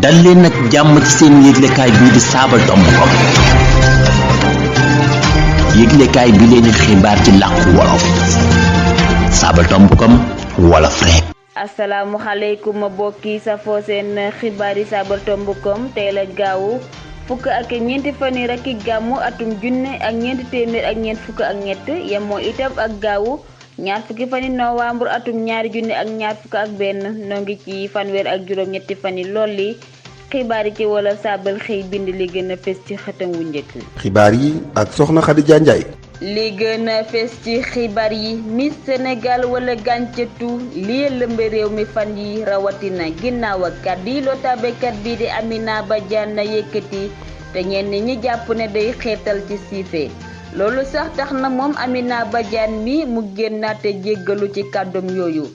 dal leen nag jàmm ci seen yëglekaay bii di Sabadombou yëglekaay bi leen xibaar ci làkku wolof Sabadombou wolof rek. asalaamualeykum mbokki safoo seen xibaar yi Sabadombou tey la gaawu fukk ak ñeenti fan yi rek gàmmu atum junne ak ñeenti téeméer ak ñeent fukk ak ñett yemoo itam ak gaawu ñaar fukki fan yi novembre atum ñaari junne ak ñaar fukk ak benn noo ngi ci fanweer ak juróom ñetti fan yi lool li xibaar yi ci wala saabal xëy bind li gën a fes ci xëtam wu njëkk. xibaar yi ak soxna Khadija Ndiaye. li gën a fes ci xibaar yi Miss Sénégal wala gàncetu li lëmbe réew mi fan yi rawatina ginnaaw ak kàddu yi lotaabekat bii di Amina Badiane yëkkati te ñenn ñi jàpp ne day xeetal ci siife loolu sax tax na moom Amina Badiane mi mu génnaate jéggalu ci kàddum yooyu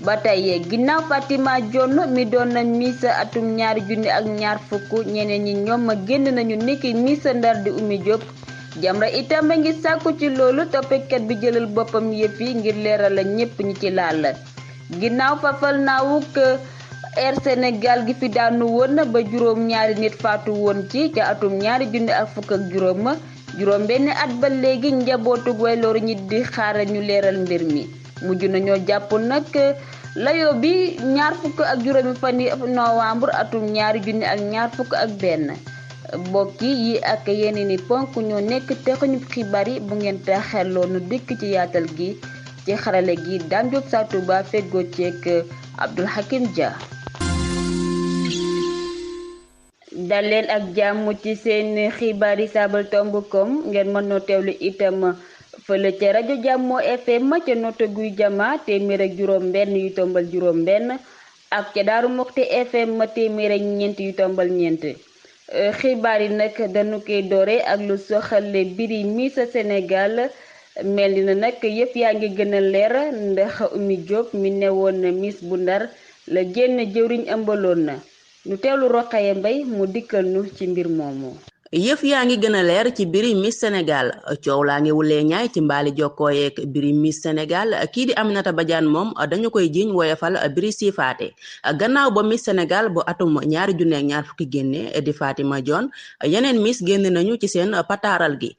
ba tey ginnaaw Fatima Dione mi doon na Miss atum ñaari junni ak ñaar fukk ñeneen ñi ñoom génn nañu niki Miss Ndar di Oumy Diop Jamra itam a ngi sàkku ci loolu toppekat bi jëlal boppam yëf yi ngir leeral la ñépp ñi ci laal ginnaaw fafal naawuk Air Sénégal gi fi daanu woon ba juróom ñaari nit faatu woon ci ca atum ñaari junni ak fukk ak juróom benn at ba léegi njabootu way loru ñi di xaaral ñu leeral mbir mi mujj nañoo jàpp nag layo bi ñaar fukk ak juróomi fan yi novembre atum ñaari junni ak ñaar fukk ak benn mbokk yi ak yeneen i ponk ñoo nekk texuñu xibaar yi bu ngeen taxelloo nu dikk ci yaatal gi ci xarale gi Dame Diop Sa Touba feggoo ceek Abdoul Hakim Dia. dal leen ak jàmm ci seen xibaar yi Sabadombou ngeen mën noo teewlu itam fële ca rajo Jàmmoo FM ca noto guy jama téeméer ak juróom benn yu tombal juróom benn ak ca Daaru Muxti FM téeméer ak ñeent yu tombal ñeent xibaar yi nag dañu koy doore ak lu soxale biri Miss Sénégal mel ni na nag yëf yaa ngi gën a leer ndax Oumy Diop mi newoon Miss bu Ndar la génn jëwriñ ëmbaloon na ñu teewlu Roqaye Mbay mu dikkal nu ci mbir moomu. yëf yaa ngi gën a leer ci biri Miss Sénégal coow laa ngi wulee ñaay ci mbaali jokkoo yeeg biri Miss Sénégal kii di Aminata Badiane moom dañu koy jiiñ woyofal biri siifaate gannaaw ba Miss Sénégal bu atum ñaari junne ak ñaar fukki génne di Fatima Dione yeneen Miss génn nañu ci seen pataaral gi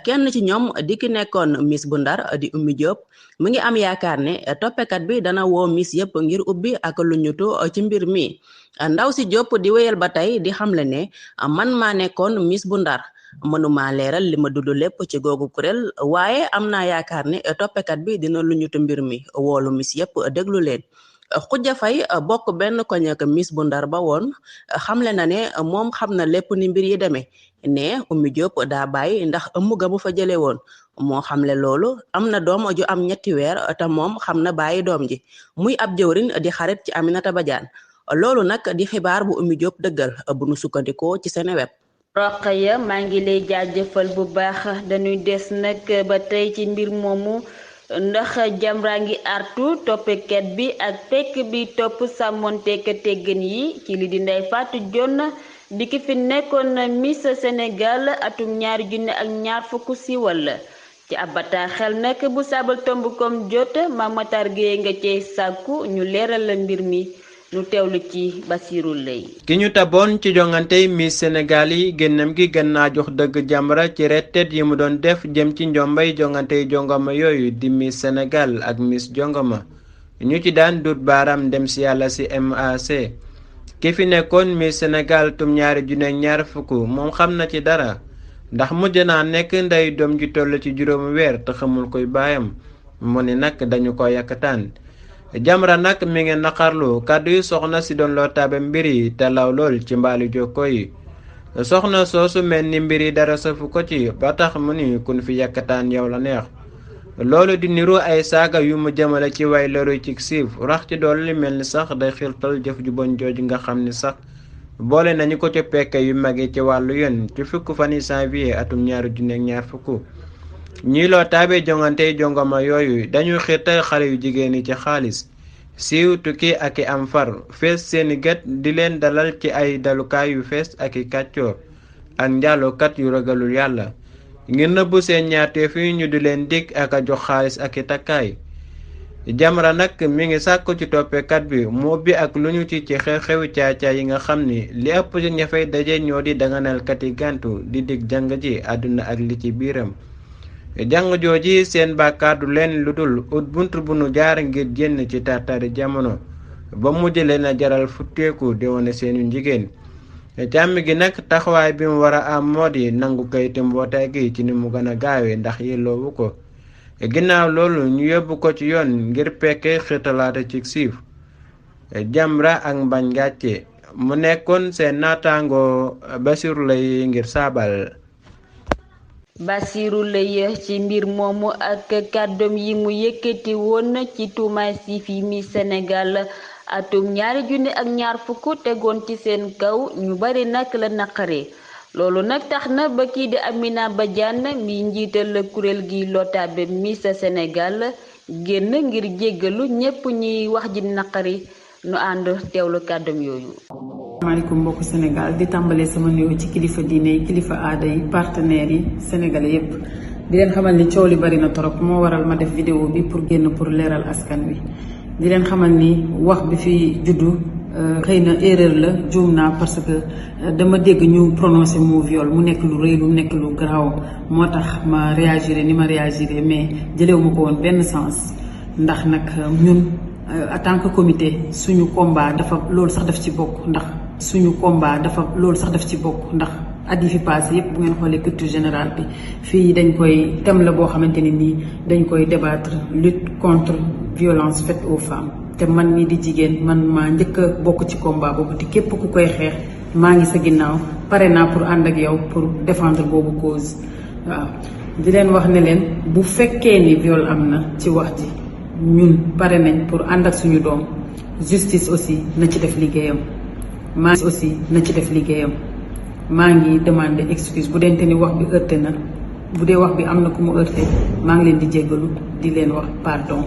kenn ci ñoom di ki nekkoon Miss bu Ndar di Oumy Diop mu ngi am yaakaar ne toppekat bi dana woo Miss yépp ngir ubbi ak lu ñutu ci mbir mi ndaw si Diop di wéyal ba tey di xamle ne man maa nekkoon Miss bu Ndar mënuma leeral li ma dudd lépp ci googu kuréel waaye am naa yaakaar ne toppekat bi dina lu ñutu mbir mi woolu Miss yépp déglu leen Khoudia Faye bokk benn koñ ak Miss bu Ndar ba woon xamle na ne moom xam na lépp ni mbir yi demee ne Oumy Diop daa bàyyi ndax ëmm ga mu fa jële woon moo xamle loolu am na doom ju am 3 weer te moom xam na bàyyi doom ji muy ab jëwrin di xarit ci Aminata Badiane loolu nag di xibaar bu Oumy Diop dëggal bu nu sukkandikoo ci Seneweb. Roqaya maa ngi lay jaajëfal bu baax dañuy des nag ba tey ci mbir moomu ndax Jamra ngi artu toppekat bi ak tekk bi topp sàmmonteek teggin yi ci li di Ndeye Fatou Dione di ki fi nekkoon Miss Sénégal atum ñaari junne ak ñaar fukk siiwal ci ab bataaxel nag bu Sabadombou jot Mame Matar Gueye nga cey sàkku ñu leeral la mbir mi nu teewlu ci Basirou Lay ki ñu taboon ci jongante Miss Sénégal yi génnam gi gën naa jox dëgg Jamra ci rettet yi mu doon def jëm ci njombay jongante jongama yooyu di Miss Sénégal ak Miss Jongama ñu ci daan dut baaram dem si yàlla si MAC ki fi nekkoon Miss Sénégal tum ñaari junne ñaar fukk moom xam na ci dara ndax mujj naa nekk ndey doom ji toll ci juróomi weer te xamul koy baayam mu ni nag dañu ko yàkkataan Jamra nag mi ngi naqarlu kàddu yu soxna si doon loo taabe mbir yi te law lool ci mbaali jokko yi soxna soosu mel ni mbir yi dara safu ko ci ba tax mu ni kun fi yàkkataan yow la neex loolu di niru ay saaga yu mu jëmale ci way loru ci siif rax ci dool li mel ni sax day xirtal jëf ju bon jooju nga xam ni sax boole nañu ko ci pekke yu mag yi ci wàllu yoon ci fukk fan yi janvier atum ñaari junne ak ñaar fukk ñii loo taabe jongante jongama yooyu dañuy xirtal xale yu jigéen yi ci xaalis siiw tukki ak i am far fees seeni gët di leen dalal ci ay dalukaay yu fees ak i kàccoor ak njaalookat yu ragalul yàlla ngir nëbbu seen ñaarteef yi ñu di leen dig ak a jox xaalis ak i takkaay Jamra nag mi ngi sàkku ci toppekat bi mu ubbi ak lu ñu ci xew-xewi caay-caay yi nga xam ni li ëpp ci ña fay daje ñoo di danganalkat yi gàntu di dig jàng ji àdduna ak li ci biiram. jàng jooji seen bàkkaar du leen lu dul ut bunt bu nu jaar ngir génn ci tartari jamono ba mujj leen a jaral futteeku di wane seenu njigéen. càmm gi nag taxawaay bi mu war a am moo di nangu kayitu mbootaay gi ci ni mu gën a gaawee ndax yelloowu ko. ginnaaw loolu ñu yóbbu ko ci yoon ngir pekke xitalaate ci siif. Jamra ak Mbagne Gàcce mu nekkoon seen naataango Basiru Lay ngir saabal. Basiru Lay ci mbir moomu ak kàddoom yi mu yëkkati woon ci tuumaay siif yi mi Sénégal atum 2020 tegoon ci seen kaw ñu bari nag la naqare. loolu nag tax na ba kii di Amina Badiane mi njiital kuréel gi lotaabe Miss Sénégal génn ngir jéggalu ñépp ñuy wax ji naqari nu ànd teewlu kàddoom yooyu. maaleykum mbokku Sénégal di tàmbalee sama nuyoo ci kilifa diine yi kilifa aada yi partenaires yi sénégalais yépp di leen xamal ni coow li bari na torop moo waral ma def vidéo bi pour génn pour leeral askan wi di leen xamal ni wax bi fi juddu xëy na erreur la juum naa parce que dama dégg ñu prononcé mot viol mu nekk lu rëy lu nekk lu garaaw moo tax ma réagiré ni ma réagiré mais jëlewu ma ko woon benn sens ndax nag ñun en tant que comité suñu combat dafa loolu sax daf ci bokk ndax at yi fi passé yépp bu ngeen xoolee culture générale bi fii dañ koy thème la boo xamante ni nii dañ koy débattre lutte contre violence faite aux femmes te man mii di jigéen man maa njëkk a bokk ci combat boobu te képp ku koy xeex maa ngi sa ginnaaw pare naa pour ànd ak yow pour défendre boobu cause waaw di leen wax ne leen bu fekkee ni viol am na ci wax ji ñun pare nañ pour ànd ak suñu doom justice aussi na ci def liggéeyam maa ngi demander excuse bu dente ni wax bi heurté na bu dee wax bi am na ku mu heurté maa ngi leen di jéggalu di leen wax pardon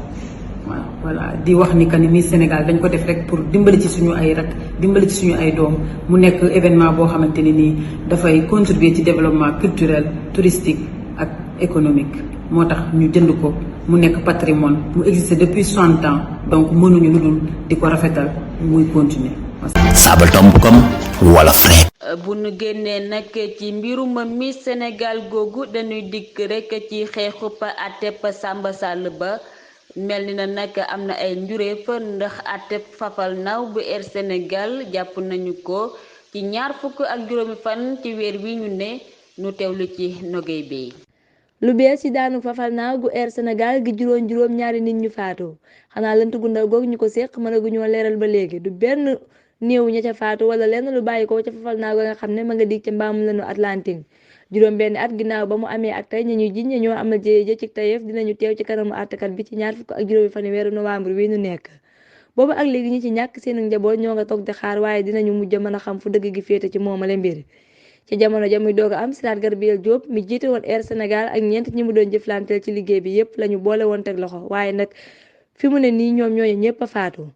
waaw voilà di wax ni que ni Miss Sénégal dañ ko def rek pour dimbali ci suñu ay rak dimbali ci suñu ay doom mu nekk événement boo xamante ni nii dafay contribuer ci développement culturel touristique ak économique moo tax ñu jënd ko mu nekk patrimoine mu existe depuis 60 ans donc mënuñu lu dul di ko rafetal muy continuer. sabartom.com wala frais. bu nu génnee nag ci mbirum Miss Sénégal googu dañuy dikk rek ci xeexub àtteb Samba Sall ba mel ni na nag am na ay njuréef ndax àtteb Fafal Ndaw bu Air Sénégal jàpp nañu ko ci 27 fan ci weer wi ñu ne nu teewlu ci Nogay Bey. lu bees ci daanu Fafal Ndaw gu Air Sénégal gi juróom ñaari nit ñu faatu xanaa lënt gu ndaw googu ñu ko séq mënaguñoo leeral ba léegi du benn néew ña ca faatu wala lenn lu bàyyi ko ca Fafal Ndaw nga xam ne ma nga dig ca mbaamu lanu Atlantique juróom benn at ginnaaw ba mu amee ak tey ñi ñuy jiñ ñoo amal jéye ci tayeef dinañu teew ci kanamu àttekat bi ci 27 fan weeru novembre wi ñu nekk boobu ak léegi ñi ci ñàkk seen njaboot ñoo nga toog di xaar waaye dinañu mujj mën a xam fu dëgg gi féete ci moomale mbir ci jamono ja muy doog a am Sidaat Garbiel Diop mi jiite woon Air Sénégal ak ñeent ñi mu doon jëflanteel ci liggéey bi yépp lañu boole woon teg loxo waaye nag fi mu ne nii ñoom ñooñu ñépp a faatu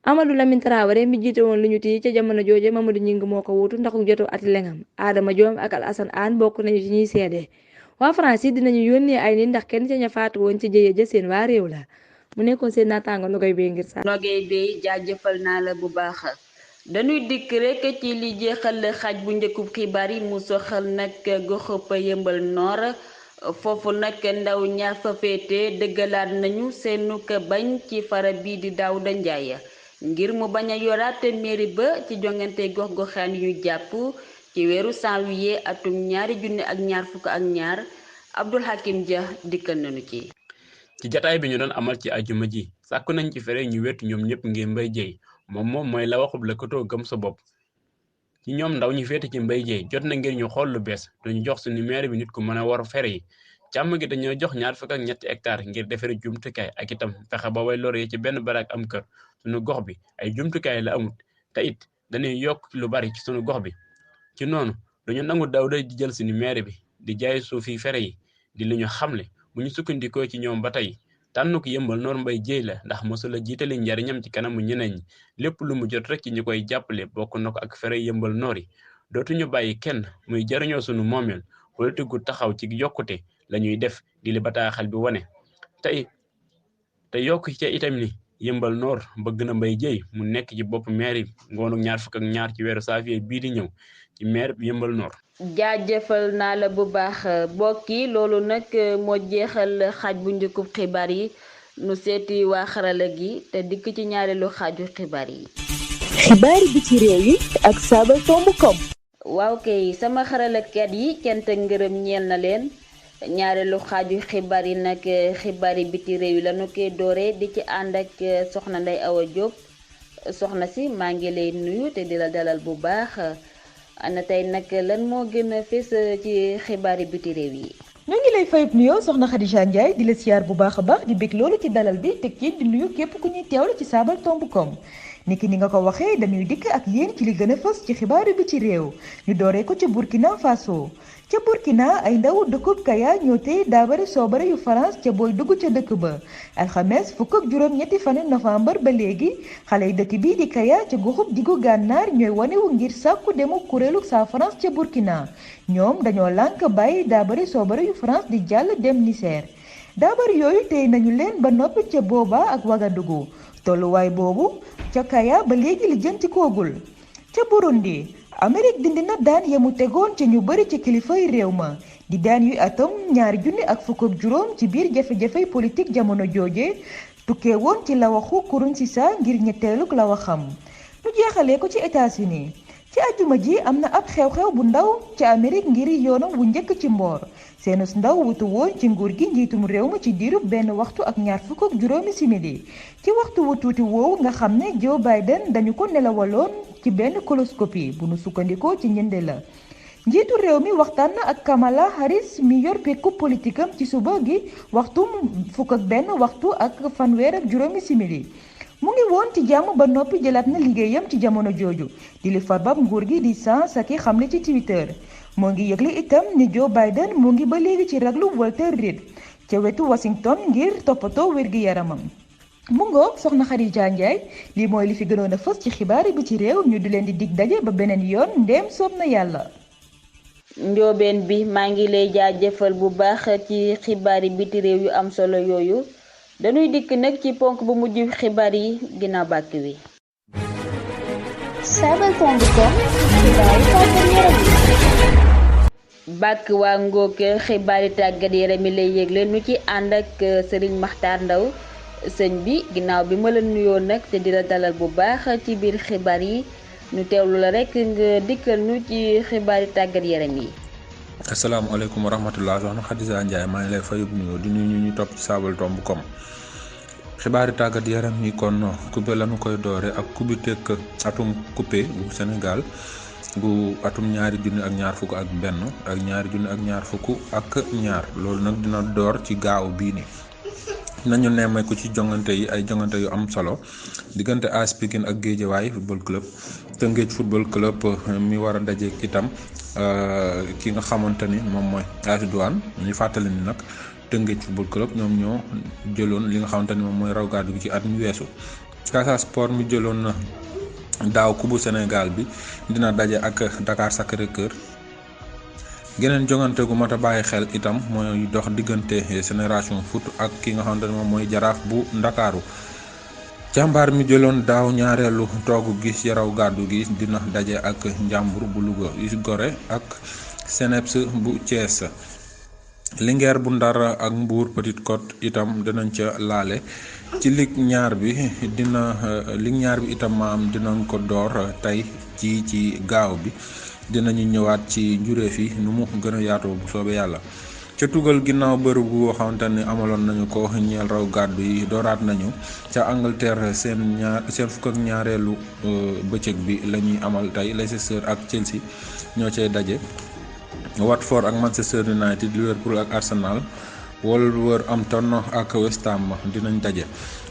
Amadou Lamine Traoré mi jiite woon lu ñu tii ca jamono jooje Mamadou Ñing moo ko wuutu ndax jotu ati lengam Adama Diom ak Alassane Anne bokk nañu ci ñuy seede waa France yi dinañu yónnee ay nit ndax kenn ca ña faatu woon ci jëye ja seen waa réew la mu nekkoon seen naataango Nogay Bey ngir sa Nogay Bey jaajëfal naa la bu baax dañuy dikk rek ci li jeexal xaaj bu njëkkub xibaar yi mu soxal nag goxub Yëmbal Nord foofu nag ndaw ñaar fa féete dëggalaat nañu seenuk bañ ci fara bii di Daouda Ndiaye ngir mu bañ a yoraat mairie ba ci jongante gox-goxaan yu jàpp ci weeru janvier atum 2022 Abdoul Hakim Dia dikkal nañu ci jataay bi ñu doon amal ci ajuma ji sàkku nañ ci fere ñu wetu ñoom ñëpp ngir Mbaye Dièye moom mooy la waxub la kotoo gëm sa bopp ci ñoom ndaw ñu féete ci Mbaye Dièye jot na ngir ñu xool lu bees dañu jox suñu maire bi nit ku mën a war fere yi càmm gi dañoo jox 23 hectares ngir defare jumtukaay ak itam fexe ba way lor yi ci benn baraak am kër suñu gox bi ay jumtukaay la amut te it dañuy yokk lu bari ci suñu gox bi ci noonu dañu nangu Daouda di jël suñu maire bi di jaay suufi fere yi di li ñu xamle bu ñu sukkandikoo ci ñoom ba tey tànn ko Yëmbal Nord Mbaye Dièye la ndax mosula jiitali njariñam ci kanamu ñeneen ñi lépp lu mu jot rek ci ñu koy jàppale bokk na ko ak fere Yëmbal Nord yi dootuñu bàyyi kenn muy jariñoo sunu moomeel politique gu taxaw ci yokkute la ñuy def di li bataaxal bi wane tey te yokk ca itam ni Yeumbeul Nord bëgg na Mbaye Dièye mu nekk ci bopp maire ngoonu 22 ci weeru janvier bii di ñëw ci maire Yeumbeul Nord. jaajëfal naa la bu baax bokki loolu nag moo jeexal xaaj bu njëkkub xibaar yi nu seeti waa xarala gi te dikk ci ñaareelu xaaju xibaar yi. xibaar bi ci réew yi ak sabartomb.com. waaw kay sama xaralakat yi cant ak ngërëm ñeel na leen ñaareelu xaaju xibaar yi nag xibaar yi biti réew yi lañu koy dooree di ci ànd ak soxna Ndeye Awa Diop soxna si maa ngi lay nuyu te di la dalal bu baax ana tey nag lan moo gën a fës ci xibaar yi biti réew yi. ñoo ngi lay fayub nuyoo soxna Khadija Ndiaye di la siyaar bu baax a baax di bég loolu ci dalal bi teg ci di nuyu képp ku ñuy teewlu ci sabartomb.com. niki ni nga ko waxee dañuy dikk ak yéen ci li gën a fës ci xibaaru bi ci réew ñu dooree ko ca Burkina Faso ca Burkina ay ndaw dëkkub Kaya ñoo tey daabare soobare yu France ca booy dugg ca dëkk ba alxames fukk ak juróom-ñetti fanu novembre ba léegi xale yi dëkk bii di Kaya ca goxub diggu gànnaar ñooy wanewu ngir sàkku demu kuréelu saa France ca Burkina ñoom dañoo lànk bàyyi daabare soobare yu France di jàll dem Niger daabar yooyu tey nañu leen ba noppi ca Boba ak Ouagadougou tolluwaay boobu ca Kaya ba léegi li jënti koogul ca Burundi Amérique dindi na daan yamu tegoon ca ñu bari ci kilifay réew ma di daan yu atom 2015 ci biir jafe-jafey politique jamono jooje tukkee woon ci la waxu Nkurunziza ngir ñetteeluk la waxam ñu jeexalee ko ci États-Unis ci àjjuma ji am na ab xew-xew bu ndaw ca Amérique ngir yoonam wu njëkk ci mboor seenus ndaw wutu woon ci nguur gi njiitum réew ma ci diirub 1 waxtu ak 25 simili ci waxtu wu tuuti woowu nga xam ne Joe Biden dañu ko nelawaloon ci benn coloscopie bu nu sukkandikoo ci njënde la njiitu réew mi waxtaan na ak Kamala Harris mi yor pekku politikam ci suba gi waxtu 1 waxtu ak 25 simili mu ngi woon ci jàmm ba noppi jëlaat na liggéeyam ci jamono jooju di li farbab nguur gi di Saki xamle ci Twitter moo ngi yëgle itam ni Joe Biden mu ngi ba léegi ci raglu Walter Reed ca wetu Washington ngir toppatoo wér-gi-yaramam mu ngoog soxna Khadija Ndiaye lii mooy li fi gënoon a fës ci xibaar bi ci réew ñu di leen di dig daje ba beneen yoon ndéem soob na yàlla. njoobeen bi maa ngi lay jaajëfal bu baax ci xibaar yi biti réew yu am solo yooyu dañuy dikk nag ci ponk bu mujj xibaar yi ginnaaw bàkk wi. sabartomb.com xibaar tàggat yaram bàkk waa ngoog xibaari tàggat yaram yi lay yëgle nu ci ànd ak Serigne Makhtar Ndaw sëñ bi ginnaaw bi ma la nuyoo nag te di la dalal bu baax ci biir xibaar yi ñu teewlu la rek nga dikkal nu ci xibaari tàggat yaram yi. asalaamaaleykum wa rahmatulah soxna Khadija Ndiaye maa ngi lay fayub nuyoo di nuyu ñu topp ci sabartomb.com xibaari tàggat yaram yi kon coupé lañu koy doore ak kubi tekk atum coupé bu Sénégal gu atum 2021 ak 2022 loolu nag dina door ci gaaw bii ni nañu nemmeeku ci jongante yi ay jongante yu am solo diggante AS Pikine ak Guédiawaye football club Tëngéej football club mi war a daje itam ki nga xamante ni moom mooy AS Douane ñu fàttali ni nag Tëngéej football club ñoom ñoo jëloon li nga xamante ni moom mooy raw gàddu gi ci at mi weesu Casa Sport mi jëloon na daaw kubu Sénégal bi dina daje ak Dakar Sacré-Cœur geneen jongante gu mat a bàyyi xel itam mooy dox diggante Génération Foot ak ki nga xamante ne moom mooy Jaraaf bu Ndakaaru jàmbaar mi jëloon daaw ñaareelu toogu gi ci raw gàddu gi dina daje ak Njàmbur bu Louga US Gorée ak Seneps bu Thiès Linguère bu Ndar ak Mbour Petite Côte itam dinañ ca laale ci Ligue 2 bi Ligue 2 bi itam maam dinañ ko door tey ci gaaw bi dinañu ñëwaat ci njuréef yi nu mu gën a yaatoo bu soobee yàlla ca tugal ginnaaw bërëb bu xamante ne amaloon nañu ko ñeel raw gàddu yi dooraat nañu ca Angleterre seen fukk ak ñaareelu bëccëg bi la ñuy amal tey Leicester ak Chelsea ñoo cay daje Watford ak Manchester United Liverpool ak Arsenal Wolverhampton ak West Ham dinañ daje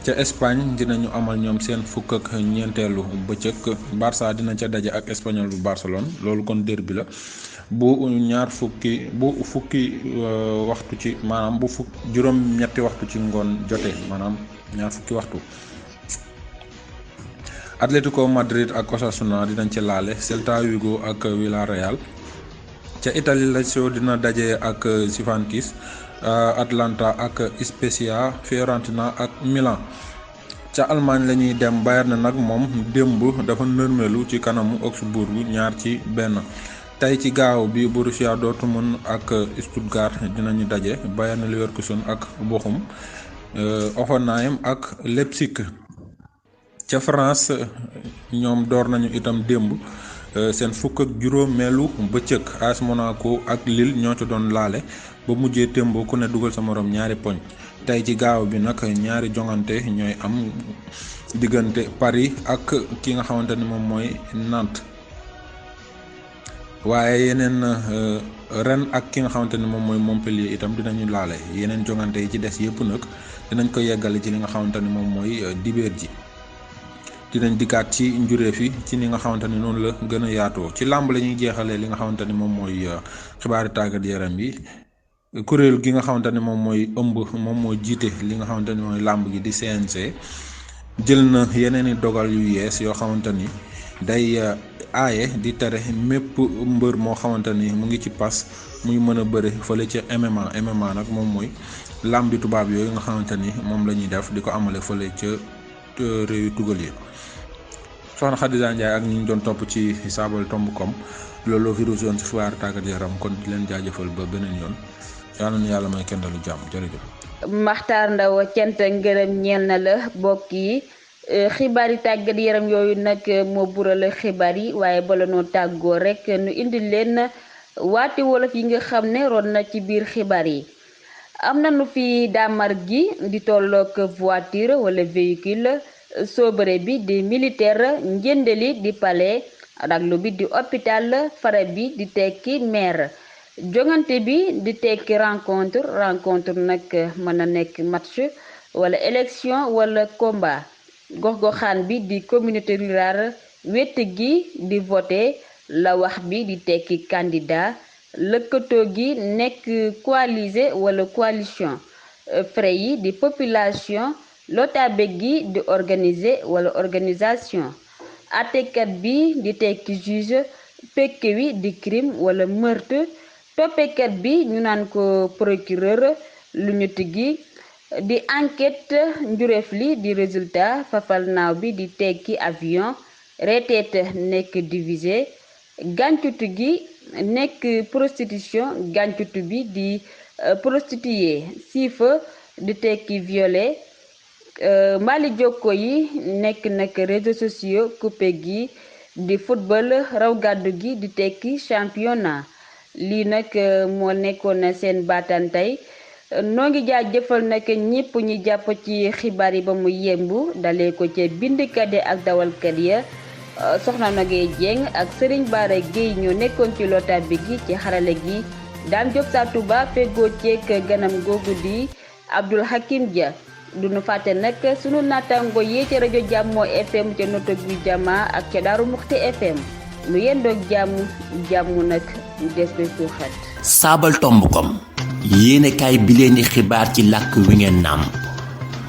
ca Espagne dinañu amal ñoom seen fukk ak ñeenteelu bëccëg Barça dina ca daje ak Espanyol bu Barcelone loolu kon derby la bu fukki waxtu ci maanaam juróom-ñetti waxtu ci ngoon jotee maanaam ñaar fukki waxtu. Atlético Madrid ak Osasuna dinañ ci laale Celta Vigo ak Villarreal ca Italie Lazio dina daje ak Juventus Atlanta ak Spezia, Fiorentina ak Milan. ca Allemagne la ñuy dem. Bayern nag moom démb dafa nërmelu ci kanamu Augsburg 2-1. tey ci gaaw bi Borussia Dortmund ak Stuttgart dinañu daje. Bayern Leverkusen ak Bochum, Hoffenheim ak Leipzig. ca France ñoom door nañu itam démb seen 15eelu bëccëg. AS Monaco ak Lille ñoo ci doon laale ba mujjee témboo ku ne dugal sa morom ñaari poñ. tey ci gaaw bi nag ñaari jongante ñooy am diggante Paris ak ki nga xamante ni moom mooy Nantes. waaye yeneen Rennes ak ki nga xamante ni moom mooy Montpellier itam dinañu laale. yeneen jongante yi ci des yëpp nag dinañ ko yeggale ci li nga xamante ni moom mooy dibéer ji. dinañ dikkaat ci njureef yi ci ni nga xamante ni noonu la gën a yaatoo. ci làmb la ñuy jeexalee li nga xamante ni moom mooy xibaari tàggat yaram bi. kuréel gi nga xamante ni moom mooy moom moo jiite li nga xamante ni mooy làmb gi di CNG jël na yeneen i dogal yu yees yoo xamante ni day aaye di tere mépp mbër moo xamante ni mu ngi ci pas muy mën a bëre fële ca MMA nag moom mooy làmbi tubaab yooyu nga xamante ni moom la ñuy def di ko amale fële ca réew tugal yi. soxna Khadija Ndiaye ak ñi ñu doon topp ci sabaltomb.com loolu virus yoon ci xibaar tàggat yaram kon di leen jaajëfal ba beneen yoon. yàlla may kenn dalu jàmm jërëjëf. Maxtaar Ndaw cant ngërëm ñeel na la mbokk yi xibaar yi tàggat yaram yooyu nag moo bural xibaar yi waaye bala noo tàggoo rek nu indi leen waati wolof yi nga xam ne ron na ci biir xibaar yi. am nañu fi daamar gi di tolloog voiture wala véhicule, sobre bi di militaire, njëndeli di palais, raglu bi di hôpital, fara bi di tekki maire. jongante bi di tekki rencontre nag mën na nekk match wala élection wala combat. gox-goxaan bi di communauté rurale, wet gi di voter, la wax bi di tekki candidat, lëkkatoo gi nekk coalisé wala coalition, frais yi di population, lotaabe gi di organiser wala organisation, àttekat bi di tekki juge, pekk wi di crime wala meurtre, toppekat bi ñu naan ko procureur, lu ñu tigi di enquête, njureef li di résultat, fafal naaw bi di tekki avion, reteet nekk divisé, gàncutu gi nekk prostitution, gàncutu bi di prostituée, siifa di tekki violé, mali jokko yi nekk nag réseaux sociaux, coupé gi di football, raw gàddu gi di tekki championnat. lii nag moo nekkoon seen baataan tey noo ngi jaajëfal nag ñépp ñi jàpp ci xibaar yi ba mu yembu dalee ko ca bindkat yi ak dawalkat ya soxna Nogay Dieng ak Serigne Bara Gueye ñoo nekkoon ci lota bi gi ci xarale gi Dame Diop sa Touba feggoo ceek ganam googu di Abdoul Hakim Dia duñu fàtte nag sunu naataango yi ci rajo Jàmmoo FM ca noto bi jama ak ca Daaru Muxti FM nu yendoog jàmm nag des koy suuxat. sabaltomb.com yéenekaay bi leen di xibaar ci làkk wi ngeen nàmp.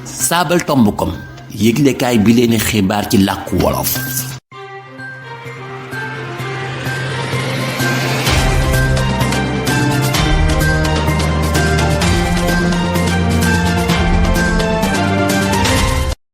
sabaltomb.com yëglekaay bi leen di xibaar ci làkku wolof.